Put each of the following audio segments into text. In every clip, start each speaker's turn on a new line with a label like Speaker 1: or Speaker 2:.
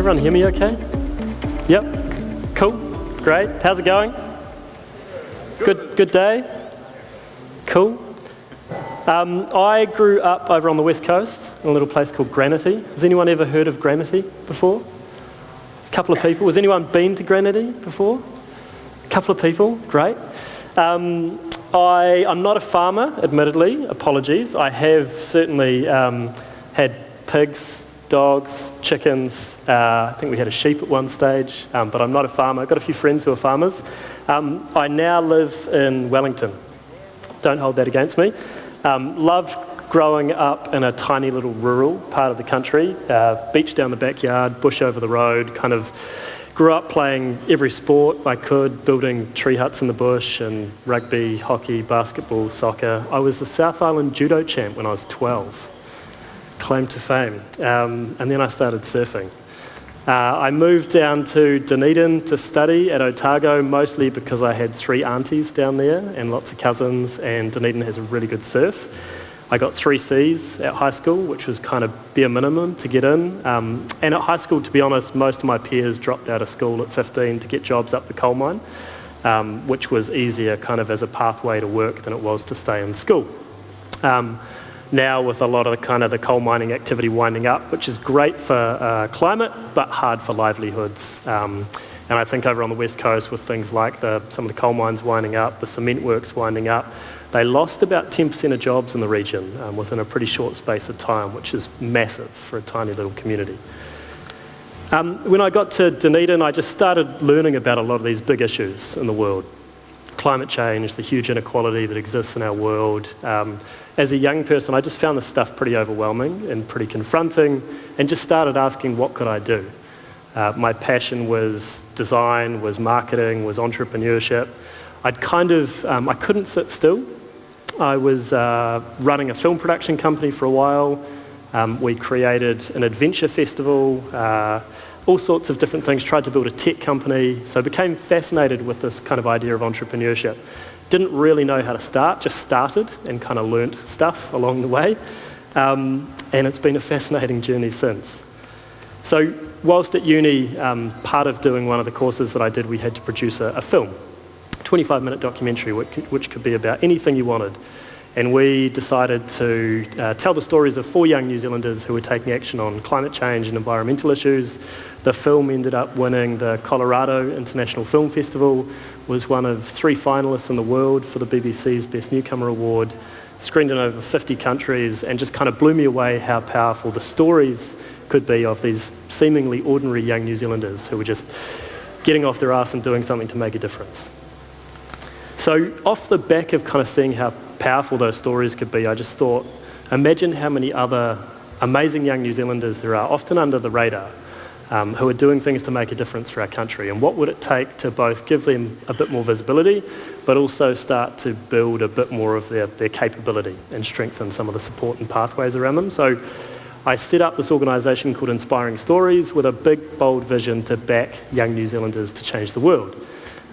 Speaker 1: everyone hear me okay? Yep, cool, great. How's it going? Good day? Cool. I grew up over on the west coast in a little place called Granity. Has anyone ever heard of Granity before? A couple of people. Has anyone been to Granity before? A couple of people, great. I'm not a farmer, admittedly, apologies. I have certainly had pigs, dogs, chickens. I think we had a sheep at one stage, but I'm not a farmer. I've got a few friends who are farmers. I now live in Wellington. Don't hold that against me. Loved growing up in a tiny little rural part of the country, beach down the backyard, bush over the road, kind of grew up playing every sport I could, building tree huts in the bush and rugby, hockey, basketball, soccer. I was the South Island judo champ when I was 12. Claim to fame. And then I started surfing. I moved down to Dunedin to study at Otago, mostly because I had 3 aunties down there and lots of cousins, and Dunedin has a really good surf. I got 3 Cs at high school, which was kind of bare minimum to get in. And at high school, to be honest, most of my peers dropped out of school at 15 to get jobs up the coal mine, which was easier kind of as a pathway to work than it was to stay in school. Now with a lot of the coal mining activity winding up, which is great for climate, but hard for livelihoods. And I think over on the west coast with things like some of the coal mines winding up, the cement works winding up, they lost about 10% of jobs in the region within a pretty short space of time, which is massive for a tiny little community. When I got to Dunedin, I just started learning about a lot of these big issues in the world. Climate change, the huge inequality that exists in our world. As a young person, I just found this stuff pretty overwhelming and pretty confronting, and just started asking, what could I do? My passion was design, was marketing, was entrepreneurship. I couldn't sit still. I was running a film production company for a while. We created an adventure festival, all sorts of different things, tried to build a tech company. So I became fascinated with this kind of idea of entrepreneurship. Didn't really know how to start, just started and kind of learnt stuff along the way. And it's been a fascinating journey since. So whilst at uni, part of doing one of the courses that I did, we had to produce a film, 25-minute documentary, which could be about anything you wanted. And we decided to tell the stories of 4 young New Zealanders who were taking action on climate change and environmental issues. The film ended up winning the Colorado International Film Festival, was one of 3 finalists in the world for the BBC's Best Newcomer Award, screened in over 50 countries, and just kind of blew me away how powerful the stories could be of these seemingly ordinary young New Zealanders who were just getting off their arse and doing something to make a difference. So off the back of kind of seeing how powerful those stories could be, I just thought, imagine how many other amazing young New Zealanders there are, often under the radar, who are doing things to make a difference for our country, and what would it take to both give them a bit more visibility, but also start to build a bit more of their capability and strengthen some of the support and pathways around them. So I set up this organisation called Inspiring Stories with a big, bold vision to back young New Zealanders to change the world.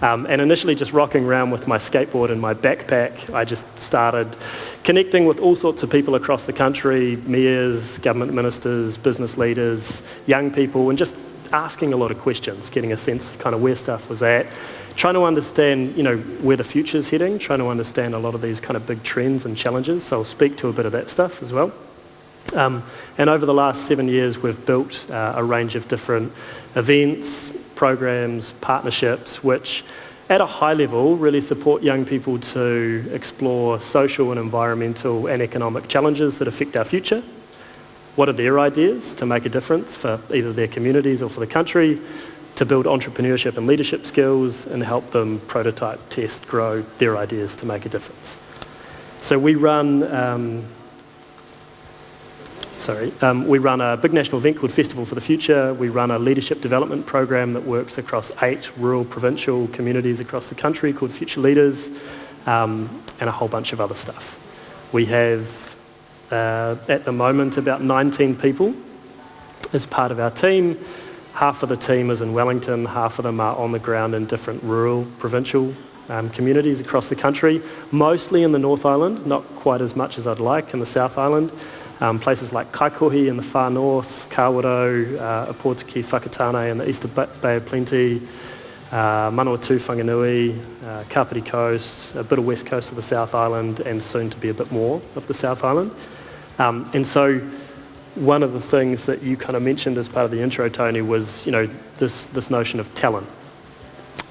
Speaker 1: And initially just rocking around with my skateboard and my backpack, I just started connecting with all sorts of people across the country, mayors, government ministers, business leaders, young people, and just asking a lot of questions, getting a sense of kind of where stuff was at, trying to understand, where the future's heading, trying to understand a lot of these kind of big trends and challenges. So I'll speak to a bit of that stuff as well. And over the last 7 years, we've built a range of different events, programs, partnerships, which at a high level really support young people to explore social and environmental and economic challenges that affect our future. What are their ideas to make a difference for either their communities or for the country, to build entrepreneurship and leadership skills and help them prototype, test, grow their ideas to make a difference. So we run a big national event called Festival for the Future. We run a leadership development program that works across 8 rural provincial communities across the country called Future Leaders, and a whole bunch of other stuff. We have, at the moment, about 19 people as part of our team. Half of the team is in Wellington, half of them are on the ground in different rural provincial communities across the country, mostly in the North Island, not quite as much as I'd like in the South Island. Places like Kaikohi in the far north, Kawerau, Opotiki, Whakatane in the east of Bay of Plenty, Manawatu, Whanganui, Kapiti Coast, a bit of west coast of the South Island, and soon to be a bit more of the South Island. And so one of the things that you kind of mentioned as part of the intro, Tony, was this notion of talent.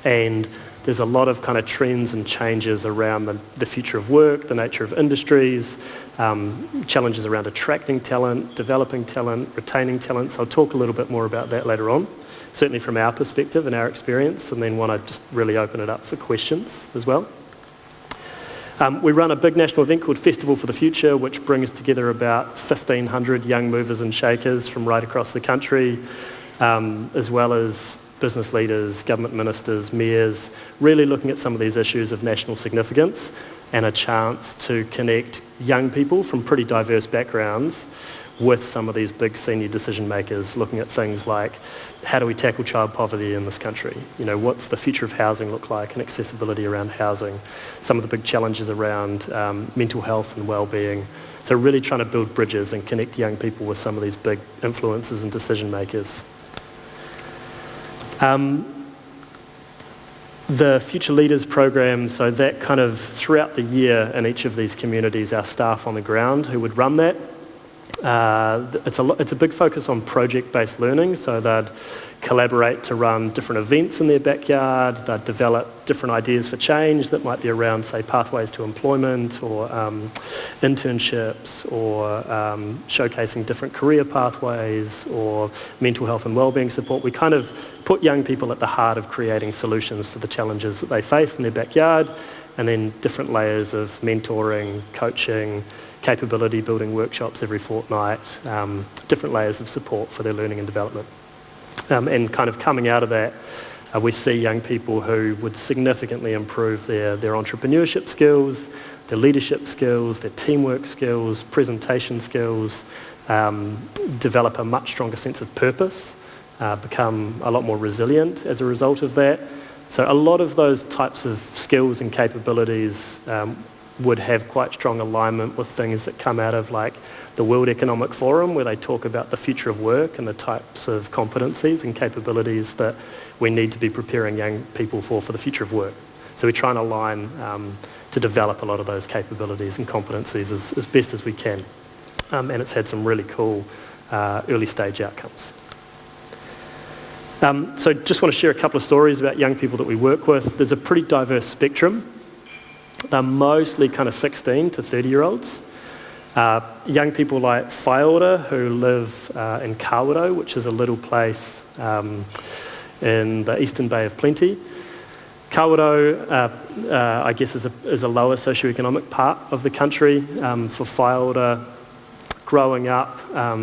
Speaker 1: And there's a lot of kind of trends and changes around the future of work, the nature of industries, challenges around attracting talent, developing talent, retaining talent. So I'll talk a little bit more about that later on, certainly from our perspective and our experience, and then want to just really open it up for questions as well. We run a big national event called Festival for the Future, which brings together about 1,500 young movers and shakers from right across the country, as well as business leaders, government ministers, mayors, really looking at some of these issues of national significance and a chance to connect young people from pretty diverse backgrounds with some of these big senior decision makers, looking at things like how do we tackle child poverty in this country? What's the future of housing look like and accessibility around housing? Some of the big challenges around mental health and well-being. So really trying to build bridges and connect young people with some of these big influencers and decision makers. The Future Leaders program, so that kind of throughout the year in each of these communities, our staff on the ground who would run that, it's a big focus on project-based learning, so they'd collaborate to run different events in their backyard, they'd develop different ideas for change that might be around, say, pathways to employment or internships or showcasing different career pathways or mental health and wellbeing support. We kind of put young people at the heart of creating solutions to the challenges that they face in their backyard, and then different layers of mentoring, coaching, capability building workshops every fortnight, different layers of support for their learning and development. And kind of coming out of that, we see young people who would significantly improve their entrepreneurship skills, their leadership skills, their teamwork skills, presentation skills, develop a much stronger sense of purpose, become a lot more resilient as a result of that. So a lot of those types of skills and capabilities would have quite strong alignment with things that come out of like the World Economic Forum, where they talk about the future of work and the types of competencies and capabilities that we need to be preparing young people for the future of work. So we try and align to develop a lot of those capabilities and competencies as best as we can. And it's had some really cool early stage outcomes. So just want to share a couple of stories about young people that we work with. There's a pretty diverse spectrum. They're mostly kind of 16 to 30-year-olds. Young people like Whaiora, who live in Kawerau, which is a little place in the eastern Bay of Plenty. Kawerau, I guess, is a lower socioeconomic part of the country. For Whaiora, growing up,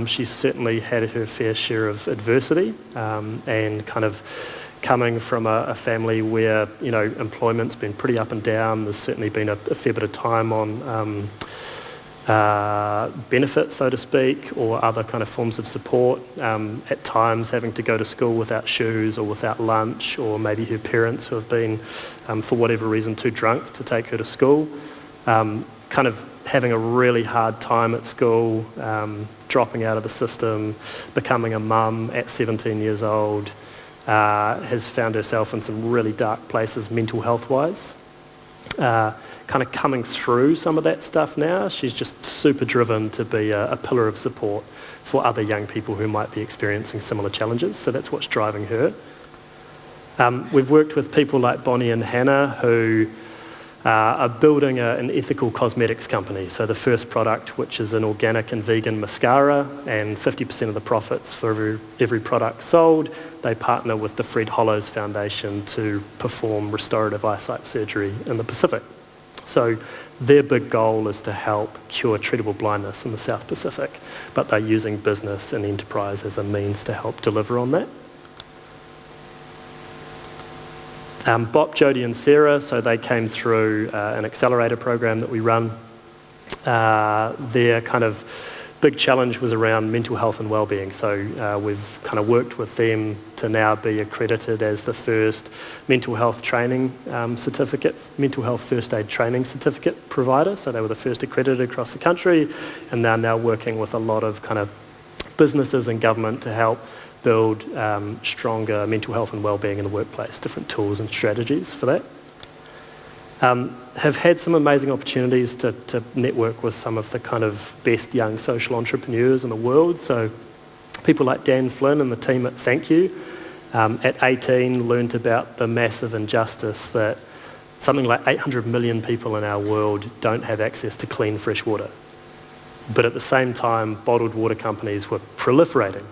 Speaker 1: she's certainly had her fair share of adversity and kind of coming from a family where, employment's been pretty up and down. There's certainly been a fair bit of time on benefit, so to speak, or other kind of forms of support. At times having to go to school without shoes or without lunch, or maybe her parents who have been, for whatever reason, too drunk to take her to school. Kind of having a really hard time at school, dropping out of the system, becoming a mum at 17 years old, has found herself in some really dark places mental health-wise. Kind of coming through some of that stuff now. She's just super driven to be a pillar of support for other young people who might be experiencing similar challenges. So that's what's driving her. We've worked with people like Bonnie and Hannah who are building an ethical cosmetics company. So the first product, which is an organic and vegan mascara, and 50% of the profits for every product sold, they partner with the Fred Hollows Foundation to perform restorative eyesight surgery in the Pacific. So their big goal is to help cure treatable blindness in the South Pacific, but they're using business and enterprise as a means to help deliver on that. Bop, Jodie and Sarah, so they came through an accelerator program that we run. They're kind of big challenge was around mental health and wellbeing. So we've kind of worked with them to now be accredited as the first mental health training certificate, mental health first aid training certificate provider. So they were the first accredited across the country, and they're now working with a lot of kind of businesses and government to help build stronger mental health and wellbeing in the workplace, different tools and strategies for that. Have had some amazing opportunities to network with some of the kind of best young social entrepreneurs in the world. So people like Dan Flynn and the team at Thank You, at 18 learned about the massive injustice that something like 800 million people in our world don't have access to clean, fresh water. But at the same time, bottled water companies were proliferating.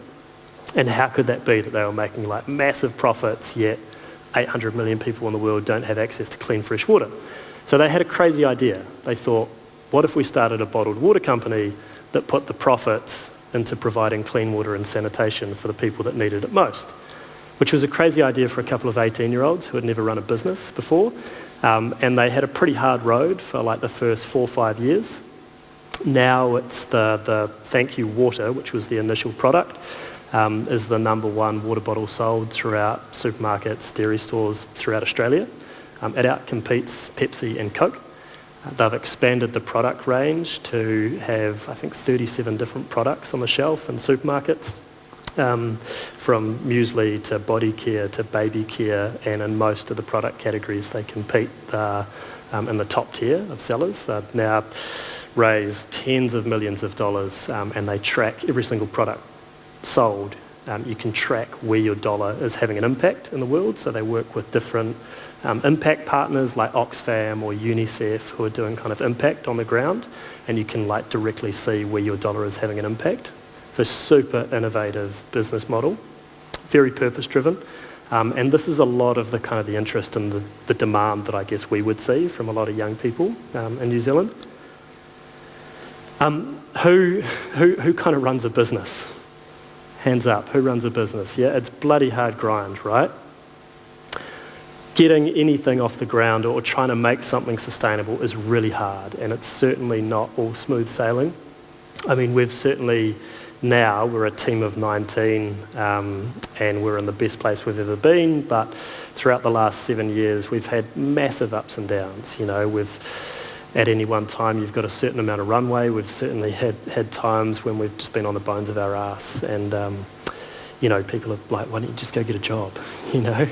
Speaker 1: And how could that be that they were making like massive profits, yet 800 million people in the world don't have access to clean, fresh water? So they had a crazy idea. They thought, what if we started a bottled water company that put the profits into providing clean water and sanitation for the people that needed it most? Which was a crazy idea for a couple of 18-year-olds who had never run a business before. And they had a pretty hard road for like the first 4 or 5 years. Now it's the Thank You Water, which was the initial product, is the #1 water bottle sold throughout supermarkets, dairy stores throughout Australia. It outcompetes Pepsi and Coke. They've expanded the product range to have, I think, 37 different products on the shelf in supermarkets, from muesli to body care to baby care, and in most of the product categories they compete in the top tier of sellers. They've now raised tens of millions of dollars, and they track every single product sold. You can track where your dollar is having an impact in the world, so they work with different impact partners like Oxfam or UNICEF who are doing kind of impact on the ground, and you can like directly see where your dollar is having an impact. So super innovative business model, very purpose driven, and this is a lot of the kind of the interest and the demand that I guess we would see from a lot of young people in New Zealand. Who kind of runs a business? Hands up, who runs a business? Yeah, it's bloody hard grind, right? Getting anything off the ground or trying to make something sustainable is really hard, and it's certainly not all smooth sailing. I mean, we're a team of 19, and we're in the best place we've ever been, but throughout the last 7 years, we've had massive ups and downs. You know, at any one time, you've got a certain amount of runway. We've certainly had times when we've just been on the bones of our ass, and you know, people are like, "Why don't you just go get a job?" You know,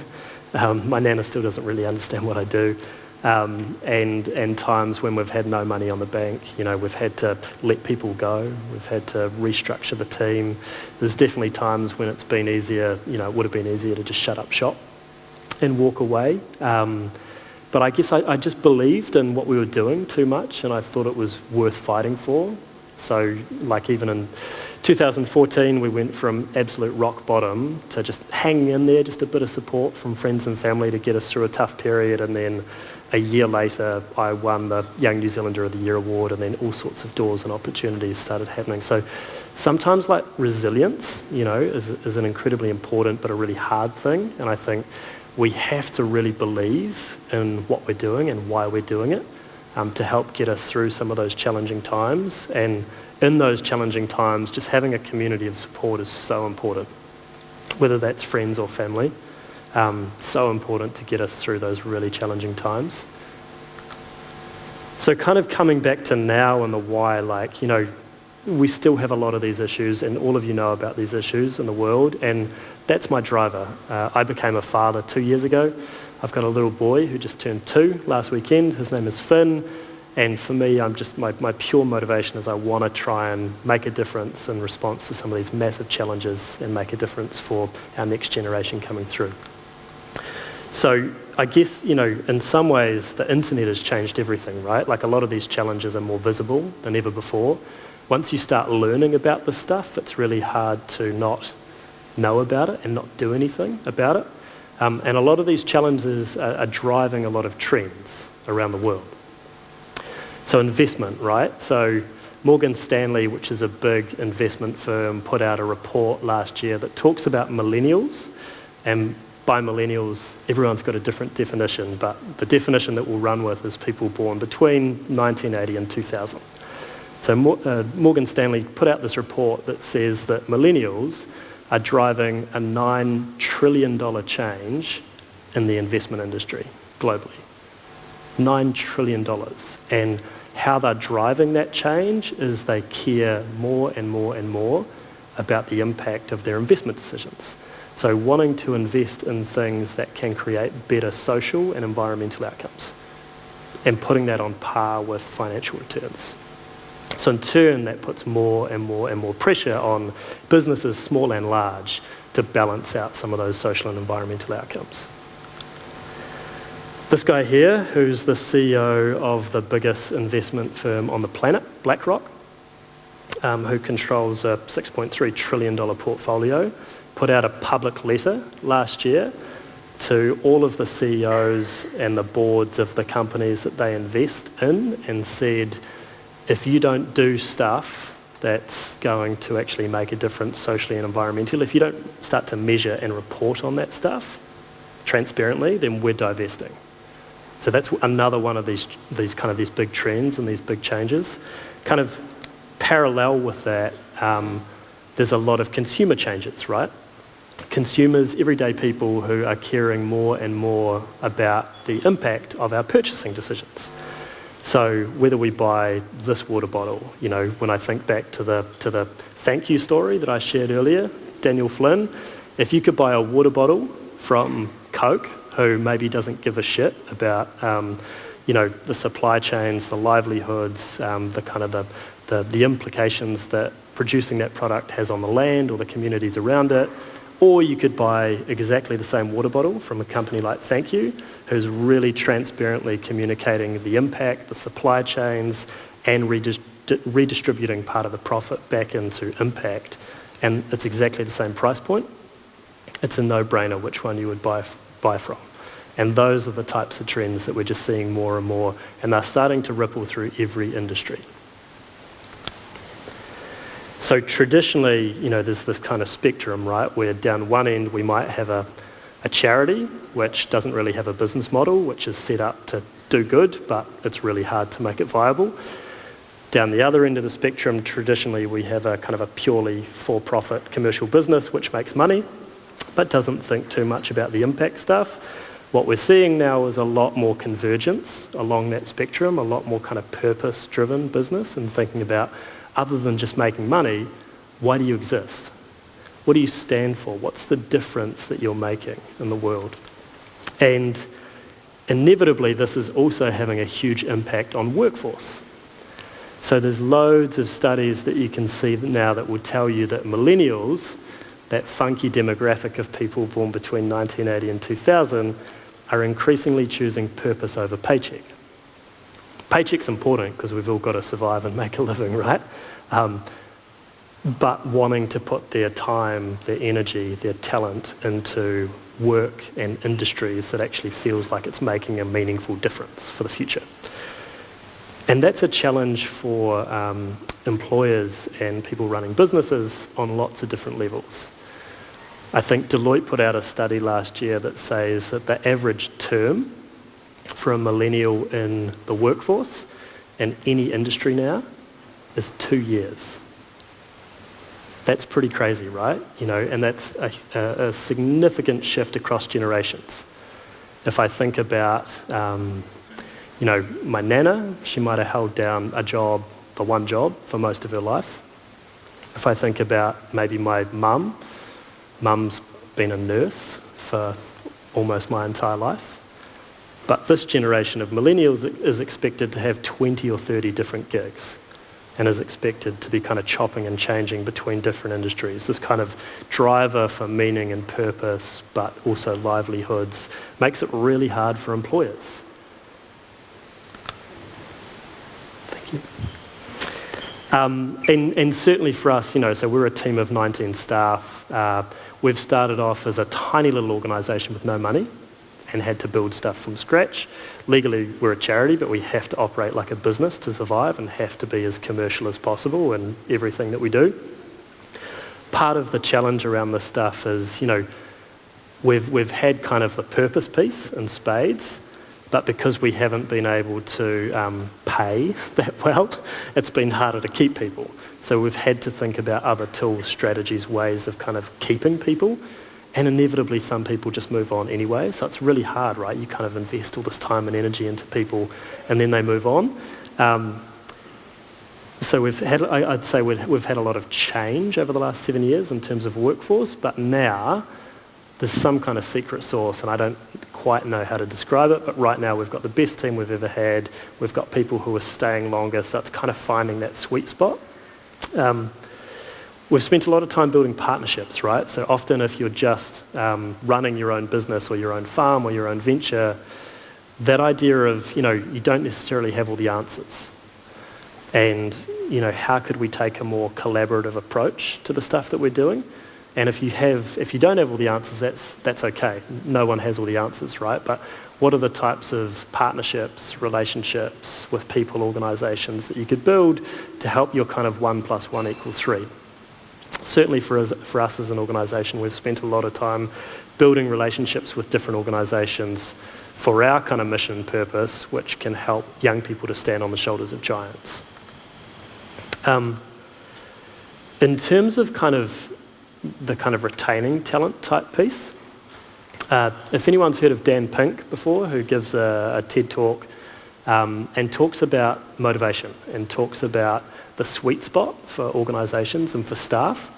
Speaker 1: my nana still doesn't really understand what I do, and times when we've had no money on the bank. You know, we've had to let people go. We've had to restructure the team. There's definitely times when it's been easier. You know, it would have been easier to just shut up shop and walk away. But I guess I just believed in what we were doing too much, and I thought it was worth fighting for. So like even in 2014, we went from absolute rock bottom to just hanging in there, just a bit of support from friends and family to get us through a tough period. And then a year later, I won the Young New Zealander of the Year award, and then all sorts of doors and opportunities started happening. So sometimes like resilience, you know, is an incredibly important but a really hard thing. And I think we have to really believe in what we're doing and why we're doing it, to help get us through some of those challenging times. And in those challenging times, just having a community of support is so important, whether that's friends or family. So important to get us through those really challenging times. So kind of coming back to now and the why, like, you know, we still have a lot of these issues, and all of you know about these issues in the world, and that's my driver. I became a father 2 years ago. I've got a little boy who just turned 2 last weekend. His name is Finn, and for me, I'm just my pure motivation is I want to try and make a difference in response to some of these massive challenges and make a difference for our next generation coming through. So I guess, you know, in some ways, the internet has changed everything, right? Like a lot of these challenges are more visible than ever before. Once you start learning about this stuff, it's really hard to not know about it and not do anything about it. And a lot of these challenges are driving a lot of trends around the world. So investment, right? So Morgan Stanley, which is a big investment firm, put out a report last year that talks about millennials. And by millennials, everyone's got a different definition, but the definition that we'll run with is people born between 1980 and 2000. So Morgan Stanley put out this report that says that millennials are driving a $9 trillion change in the investment industry globally. $9 trillion. And how they're driving that change is they care more and more and more about the impact of their investment decisions. So wanting to invest in things that can create better social and environmental outcomes and putting that on par with financial returns. So in turn, that puts more and more and more pressure on businesses, small and large, to balance out some of those social and environmental outcomes. This guy here, who's the CEO of the biggest investment firm on the planet, BlackRock, who controls a $6.3 trillion portfolio, put out a public letter last year to all of the CEOs and the boards of the companies that they invest in and said, if you don't do stuff that's going to actually make a difference socially and environmentally, if you don't start to measure and report on that stuff transparently, then we're divesting. So that's another one of these big trends and these big changes. Kind of parallel with that, there's a lot of consumer changes, right? Consumers, everyday people who are caring more and more about the impact of our purchasing decisions. So whether we buy this water bottle, when I think back to the thank you story that I shared earlier, Daniel Flynn, if you could buy a water bottle from Coke, who maybe doesn't give a shit about the supply chains, the livelihoods, the implications that producing that product has on the land or the communities around it, or you could buy exactly the same water bottle from a company like Thank You, who's really transparently communicating the impact, the supply chains, and redistributing part of the profit back into impact, and it's exactly the same price point. It's a no-brainer which one you would buy from. And those are the types of trends that we're just seeing more and more, and they're starting to ripple through every industry. So traditionally, there's this kind of spectrum, right, where down one end we might have a charity which doesn't really have a business model, which is set up to do good, but it's really hard to make it viable. Down the other end of the spectrum, traditionally we have a kind of a purely for-profit commercial business which makes money, but doesn't think too much about the impact stuff. What we're seeing now is a lot more convergence along that spectrum, a lot more kind of purpose-driven business and thinking about, other than just making money, why do you exist? What do you stand for? What's the difference that you're making in the world? And inevitably, this is also having a huge impact on workforce. So there's loads of studies that you can see now that will tell you that millennials, that funky demographic of people born between 1980 and 2000, are increasingly choosing purpose over paycheck. Paycheck's important because we've all got to survive and make a living, right? But wanting to put their time, their energy, their talent into work and industries that actually feels like it's making a meaningful difference for the future. And that's a challenge for employers and people running businesses on lots of different levels. I think Deloitte put out a study last year that says that the average term for a millennial in the workforce in any industry now is 2 years. That's pretty crazy, right? And that's a significant shift across generations. If I think about, my nana, she might have held down the one job for most of her life. If I think about maybe my mum's been a nurse for almost my entire life. But this generation of millennials is expected to have 20 or 30 different gigs and is expected to be kind of chopping and changing between different industries. This kind of driver for meaning and purpose, but also livelihoods, makes it really hard for employers. Thank you. And certainly for us, so we're a team of 19 staff. We've started off as a tiny little organisation with no money and had to build stuff from scratch. Legally, we're a charity, but we have to operate like a business to survive and have to be as commercial as possible in everything that we do. Part of the challenge around this stuff is, we've had kind of the purpose piece in spades, but because we haven't been able to pay that well, it's been harder to keep people. So we've had to think about other tools, strategies, ways of kind of keeping people, and inevitably some people just move on anyway. So it's really hard, right? You kind of invest all this time and energy into people, and then they move on. So I'd say we've had a lot of change over the last 7 years in terms of workforce, but now there's some kind of secret sauce, and I don't quite know how to describe it, but right now we've got the best team we've ever had. We've got people who are staying longer, so it's kind of finding that sweet spot. We've spent a lot of time building partnerships, right? So often if you're just running your own business or your own farm or your own venture, that idea of, you don't necessarily have all the answers. And, how could we take a more collaborative approach to the stuff that we're doing? And if you don't have all the answers, that's okay. No one has all the answers, right? But what are the types of partnerships, relationships with people, organisations that you could build to help your kind of 1 + 1 = 3? Certainly for us as an organisation, we've spent a lot of time building relationships with different organisations for our kind of mission purpose, which can help young people to stand on the shoulders of giants. In terms of the kind of retaining talent type piece, if anyone's heard of Dan Pink before, who gives a TED talk and talks about motivation and talks about the sweet spot for organisations and for staff,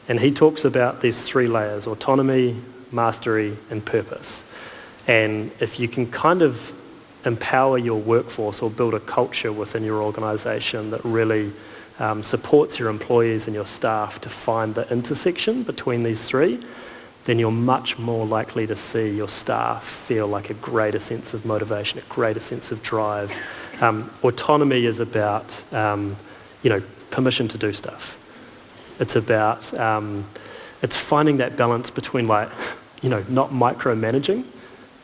Speaker 1: and he talks about these 3 layers: autonomy, mastery, and purpose. And if you can kind of empower your workforce or build a culture within your organisation that really supports your employees and your staff to find the intersection between these 3, then you're much more likely to see your staff feel like a greater sense of motivation, a greater sense of drive. Autonomy is about, permission to do stuff. It's about, it's finding that balance between not micromanaging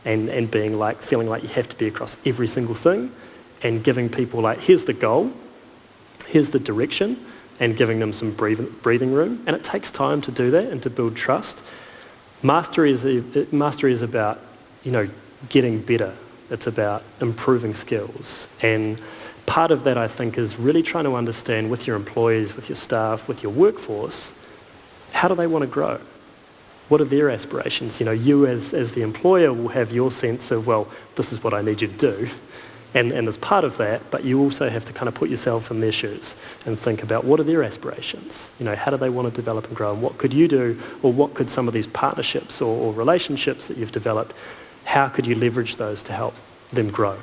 Speaker 1: and being feeling like you have to be across every single thing, and giving people here's the goal, here's the direction, and giving them some breathing room. And it takes time to do that and to build trust. Mastery is about, getting better. It's about improving skills. And part of that, I think, is really trying to understand with your employees, with your staff, with your workforce, how do they want to grow? What are their aspirations? You as the employer will have your sense of, well, this is what I need you to do. And as part of that, but you also have to kind of put yourself in their shoes and think about what are their aspirations? How do they want to develop and grow? And what could you do, or what could some of these partnerships or relationships that you've developed, how could you leverage those to help them grow?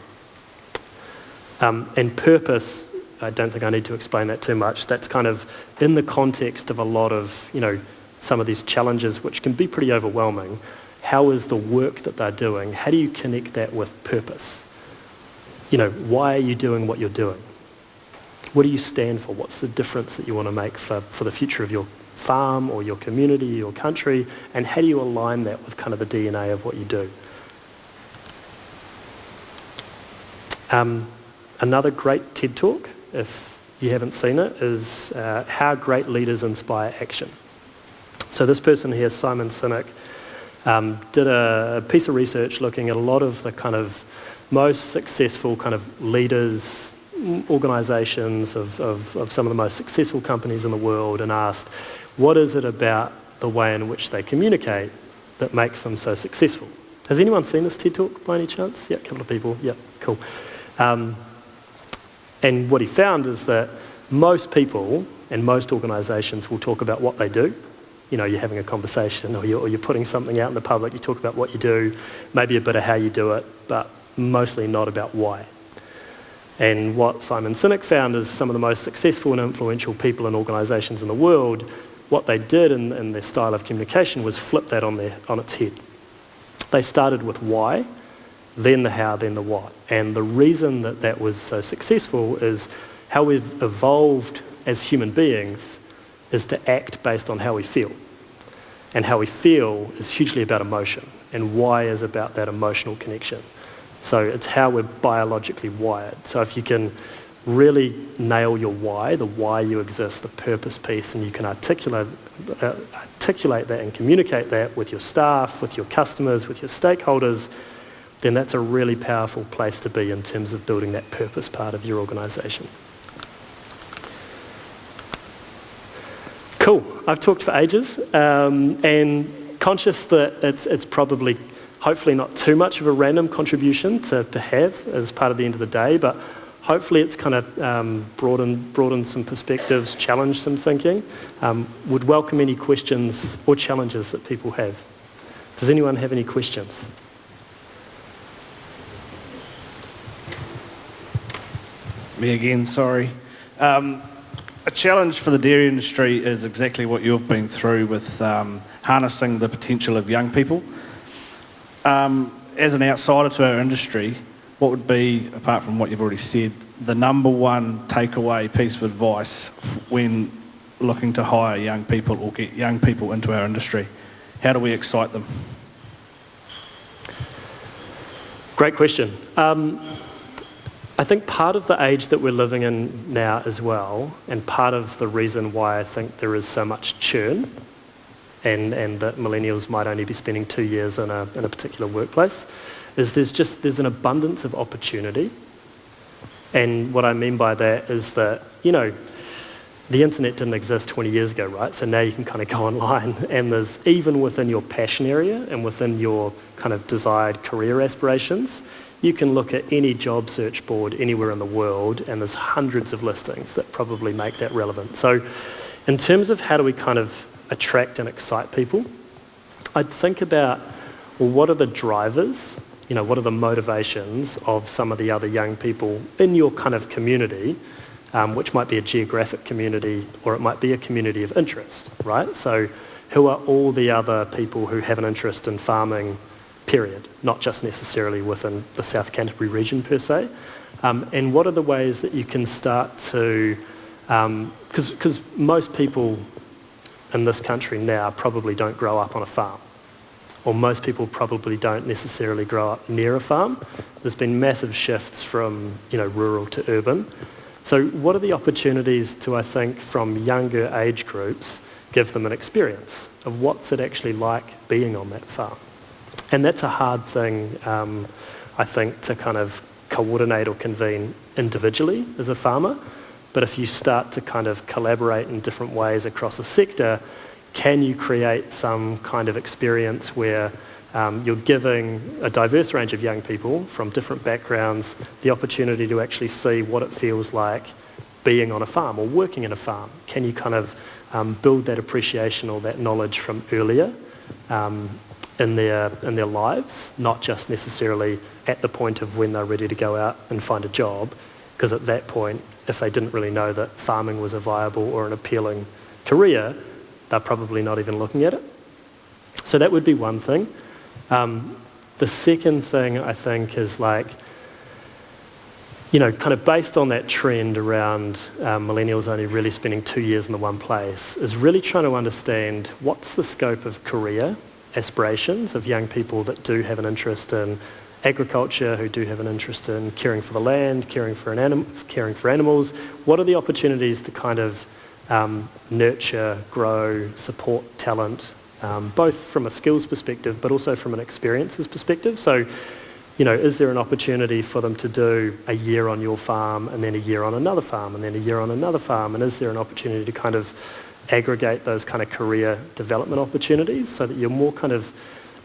Speaker 1: And purpose, I don't think I need to explain that too much. That's kind of in the context of a lot of, some of these challenges which can be pretty overwhelming. How is the work that they're doing, how do you connect that with purpose? Why are you doing what you're doing? What do you stand for? What's the difference that you want to make for the future of your farm or your community, your country? And how do you align that with kind of the DNA of what you do? Another great TED talk, if you haven't seen it, is How Great Leaders Inspire Action. So this person here, Simon Sinek, did a piece of research looking at a lot of the kind of most successful kind of leaders, organisations of some of the most successful companies in the world, and asked, what is it about the way in which they communicate that makes them so successful? Has anyone seen this TED talk by any chance? Yeah, a couple of people. Yeah, cool. And what he found is that most people and most organisations will talk about what they do. You're having a conversation or you're putting something out in the public, you talk about what you do, maybe a bit of how you do it, but mostly not about why. And what Simon Sinek found is some of the most successful and influential people and organisations in the world, what they did in their style of communication was flip that on its head. They started with why, then the how, then the what. And the reason that was so successful is how we've evolved as human beings is to act based on how we feel. And how we feel is hugely about emotion, and why is about that emotional connection. So it's how we're biologically wired. So if you can really nail your why, the why you exist, the purpose piece, and you can articulate that and communicate that with your staff, with your customers, with your stakeholders, then that's a really powerful place to be in terms of building that purpose part of your organisation. Cool, I've talked for ages, and conscious that it's probably, hopefully not too much of a random contribution to have as part of the end of the day, but hopefully it's kind of broadened some perspectives, challenged some thinking. Would welcome any questions or challenges that people have. Does anyone have any questions?
Speaker 2: Me again, sorry. A challenge for the dairy industry is exactly what you've been through with harnessing the potential of young people. As an outsider to our industry, what would be, apart from what you've already said, the number one takeaway piece of advice when looking to hire young people or get young people into our industry? How do we excite them?
Speaker 1: Great question. I think part of the age that we're living in now as well, and part of the reason why I think there is so much churn, and that millennials might only be spending 2 years in a particular workplace, is there's an abundance of opportunity. And what I mean by that is that, the internet didn't exist 20 years ago, right? So now you can kind of go online, and there's, even within your passion area and within your kind of desired career aspirations, you can look at any job search board anywhere in the world, and there's hundreds of listings that probably make that relevant. So in terms of how do we kind of attract and excite people, I'd think about, well, what are the drivers? What are the motivations of some of the other young people in your kind of community, which might be a geographic community or it might be a community of interest, right? So who are all the other people who have an interest in farming, period, not just necessarily within the South Canterbury region per se? And what are the ways that you can start to, because most people in this country now probably don't grow up on a farm, or most people probably don't necessarily grow up near a farm. There's been massive shifts from rural to urban. So what are the opportunities to, I think, from younger age groups, give them an experience of what's it actually like being on that farm? And that's a hard thing, I think, to kind of coordinate or convene individually as a farmer. But if you start to kind of collaborate in different ways across a sector, can you create some kind of experience where you're giving a diverse range of young people from different backgrounds the opportunity to actually see what it feels like being on a farm or working in a farm? Can you kind of build that appreciation or that knowledge from earlier in their lives, not just necessarily at the point of when they're ready to go out and find a job? Because at that point, if they didn't really know that farming was a viable or an appealing career, they're probably not even looking at it. So that would be one thing. The second thing, I think, is kind of based on that trend around millennials only really spending 2 years in the one place, is really trying to understand what's the scope of career aspirations of young people that do have an interest in agriculture, who do have an interest in caring for the land, caring for animals. What are the opportunities to kind of nurture, grow, support talent, both from a skills perspective, but also from an experiences perspective? So, is there an opportunity for them to do a year on your farm and then a year on another farm and then a year on another farm? And is there an opportunity to kind of aggregate those kind of career development opportunities so that you're more kind of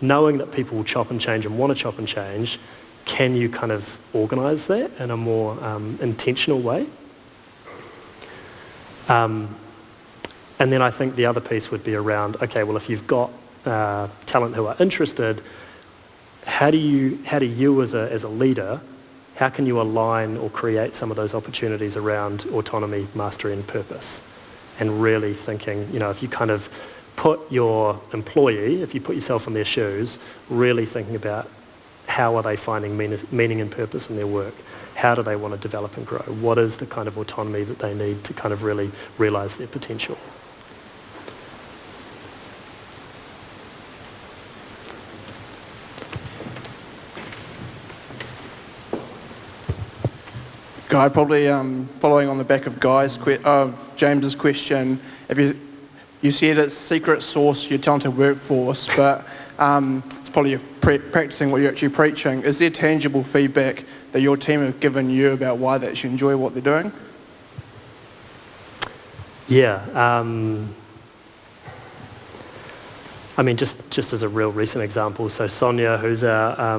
Speaker 1: knowing that people will chop and change and want to chop and change? Can you kind of organise that in a more intentional way? And then I think the other piece would be around, okay, well, if you've got talent who are interested, how do you as a leader, how can you align or create some of those opportunities around autonomy, mastery and purpose? And really thinking, if you kind of put your employee, if you put yourself in their shoes, really thinking about how are they finding meaning and purpose in their work? How do they want to develop and grow? What is the kind of autonomy that they need to kind of really realise their potential?
Speaker 3: Guy, probably following on the back of James's question, if you said it's secret source your talented workforce, but it's it's probably practicing what you're actually preaching. Is there tangible feedback that your team have given you about why they actually enjoy what they're doing?
Speaker 1: Yeah. I mean, just as a real recent example, so Sonia, who's our,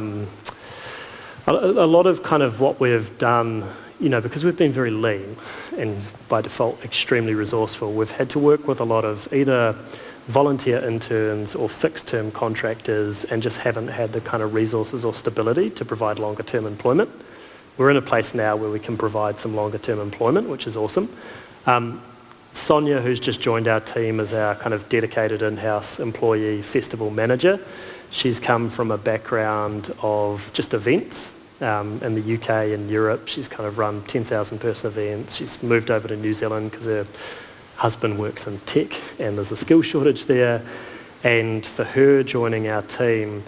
Speaker 1: a lot of kind of what we've done, you know, because we've been very lean and by default extremely resourceful, we've had to work with a lot of either volunteer interns or fixed term contractors and just haven't had the kind of resources or stability to provide longer term employment. We're in a place now where we can provide some longer term employment, which is awesome. Sonia, who's just joined our team as our kind of dedicated in-house employee festival manager, she's come from a background of just events in the UK and Europe. She's kind of run 10,000 person events. She's moved over to New Zealand because her husband works in tech and there's a skill shortage there. And for her joining our team,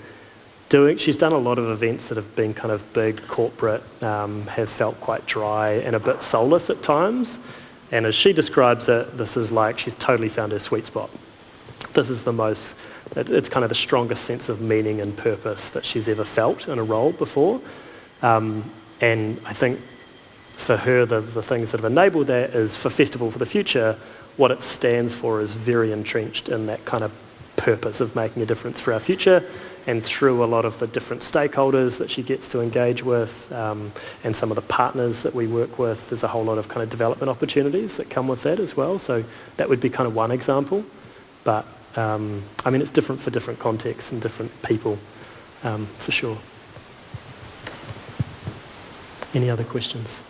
Speaker 1: she's done a lot of events that have been kind of big, corporate, have felt quite dry and a bit soulless at times. And as she describes it, this is like she's totally found her sweet spot. This is it's kind of the strongest sense of meaning and purpose that she's ever felt in a role before. And I think for her, the things that have enabled that is for Festival for the Future, what it stands for is very entrenched in that kind of purpose of making a difference for our future, and through a lot of the different stakeholders that she gets to engage with and some of the partners that we work with, there's a whole lot of kind of development opportunities that come with that as well. So that would be kind of one example. But I mean, it's different for different contexts and different people, for sure. Any other questions?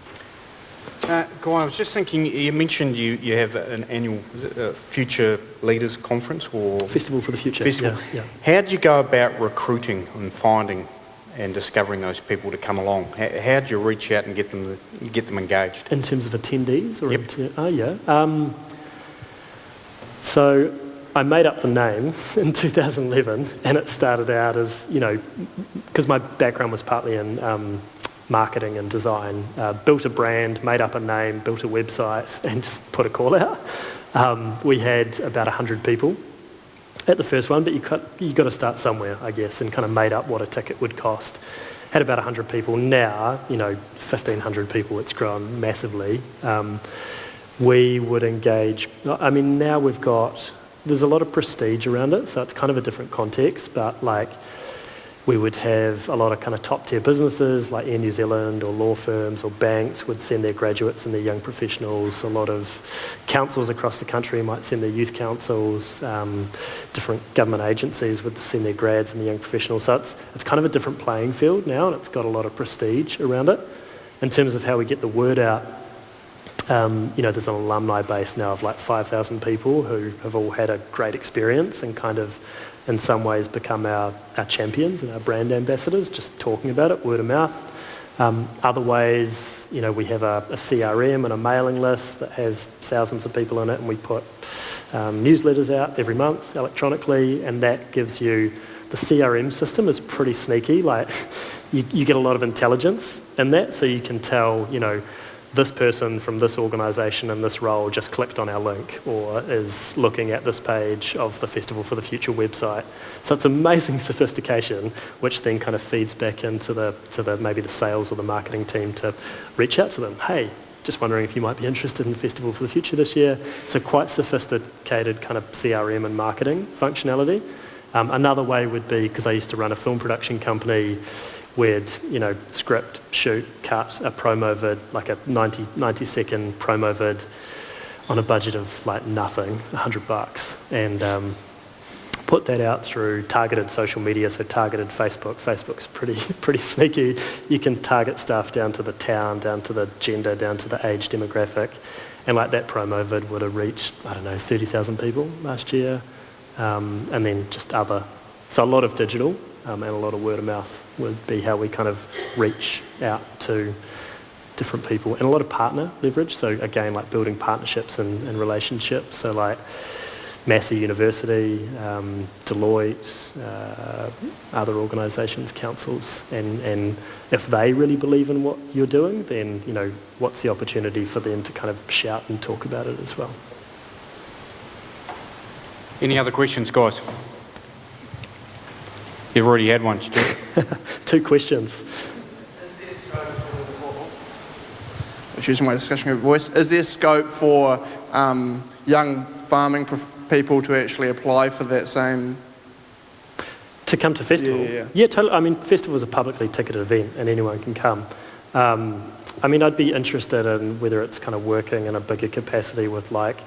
Speaker 4: Guy, I was just thinking, you mentioned you have an annual Future Leaders Conference or...
Speaker 1: Festival for the Future.
Speaker 4: Festival.
Speaker 1: Yeah.
Speaker 4: How did you go about recruiting and finding and discovering those people to come along? How did you reach out and get them engaged?
Speaker 1: In terms of attendees? Or
Speaker 4: Yep.
Speaker 1: So I made up the name in 2011 and it started out as, you know, because my background was partly in marketing and design, built a brand, made up a name, built a website and just put a call out. We had about 100 people at the first one, but you got to start somewhere, I guess, and kind of made up what a ticket would cost. Had about 100 people. Now, you know, 1,500 people, it's grown massively. We would engage, I mean, now there's a lot of prestige around it, so it's kind of a different context, but like, we would have a lot of kind of top tier businesses like Air New Zealand or law firms or banks would send their graduates and their young professionals. A lot of councils across the country might send their youth councils. Different government agencies would send their grads and the young professionals. So it's kind of a different playing field now, and it's got a lot of prestige around it. In terms of how we get the word out, you know, there's an alumni base now of like 5,000 people who have all had a great experience and kind of in some ways become our champions and our brand ambassadors, just talking about it, word of mouth. Other ways, you know, we have a CRM and a mailing list that has thousands of people in it, and we put newsletters out every month electronically, and that gives you, the CRM system is pretty sneaky, like you get a lot of intelligence in that, so you can tell, you know, this person from this organisation in this role just clicked on our link or is looking at this page of the Festival for the Future website. So it's amazing sophistication, which then kind of feeds back into the maybe the sales or the marketing team to reach out to them. Hey, just wondering if you might be interested in the Festival for the Future this year. So quite sophisticated kind of CRM and marketing functionality. Another way would be, because I used to run a film production company, we'd, you know, script, shoot, cut a promo vid, like a 90-second promo vid on a budget of like nothing, $100, and put that out through targeted social media, so targeted Facebook. Facebook's pretty sneaky. You can target stuff down to the town, down to the gender, down to the age demographic, and like that promo vid would have reached, I don't know, 30,000 people last year, and then just other, so a lot of digital. And a lot of word of mouth would be how we kind of reach out to different people, and a lot of partner leverage. So again, like building partnerships and relationships. So like Massey University, Deloitte, other organisations, councils, and if they really believe in what you're doing, then, you know, what's the opportunity for them to kind of shout and talk about it as well.
Speaker 4: Any other questions, guys? You've already had one, Stu.
Speaker 1: 2 questions.
Speaker 3: Just using my discussion over voice. Is there scope for young farming people to actually apply for that same?
Speaker 1: To come to festival?
Speaker 3: Yeah.
Speaker 1: Totally. I mean, festival is a publicly ticketed event and anyone can come. I mean, I'd be interested in whether it's kind of working in a bigger capacity with like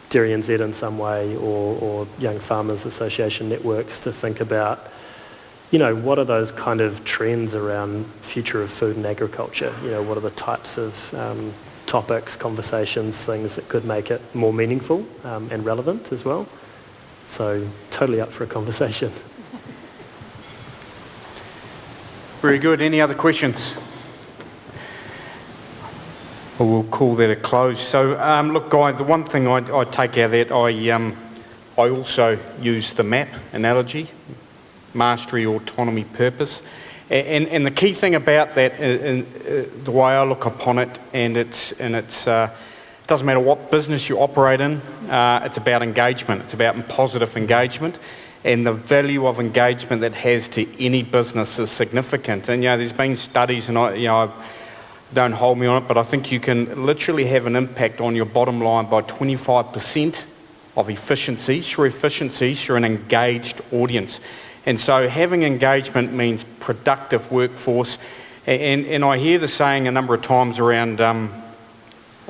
Speaker 1: DairyNZ in some way or Young Farmers Association networks to think about, you know, what are those kind of trends around future of food and agriculture? You know, what are the types of topics, conversations, things that could make it more meaningful and relevant as well? So totally up for a conversation.
Speaker 4: Very good. Any other questions? Well, we'll call that a close. So, look, Guy, the one thing I take out of that, I also use the map analogy, mastery, autonomy, purpose. And the key thing about that, the way I look upon it, and it's doesn't matter what business you operate in, it's about engagement. It's about positive engagement. And the value of engagement that has to any business is significant. And, you know, there's been studies, and don't hold me on it, but I think you can literally have an impact on your bottom line by 25% of efficiency through an engaged audience. And so having engagement means productive workforce. And I hear the saying a number of times around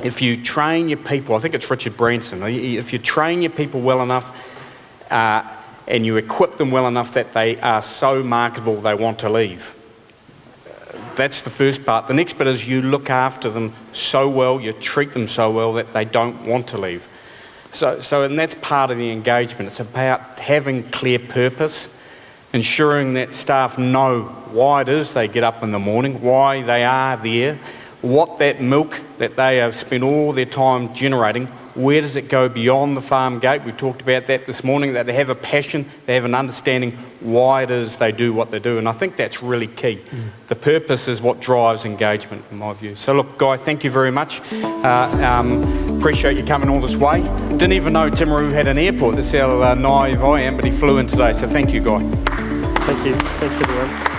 Speaker 4: if you train your people, I think it's Richard Branson, if you train your people well enough and you equip them well enough that they are so marketable they want to leave. That's the first part. The next bit is you look after them so well, you treat them so well that they don't want to leave. And that's part of the engagement. It's about having clear purpose, ensuring that staff know why it is they get up in the morning, why they are there, what that milk that they have spent all their time generating, where does it go beyond the farm gate? We talked about that this morning, that they have a passion, they have an understanding why it is they do what they do. And I think that's really key. The purpose is what drives engagement, in my view. So look, Guy, thank you very much. Appreciate you coming all this way. Didn't even know Timaru had an airport. That's how naive I am, but he flew in today. So thank you, Guy.
Speaker 1: Thank you. Thanks, everyone.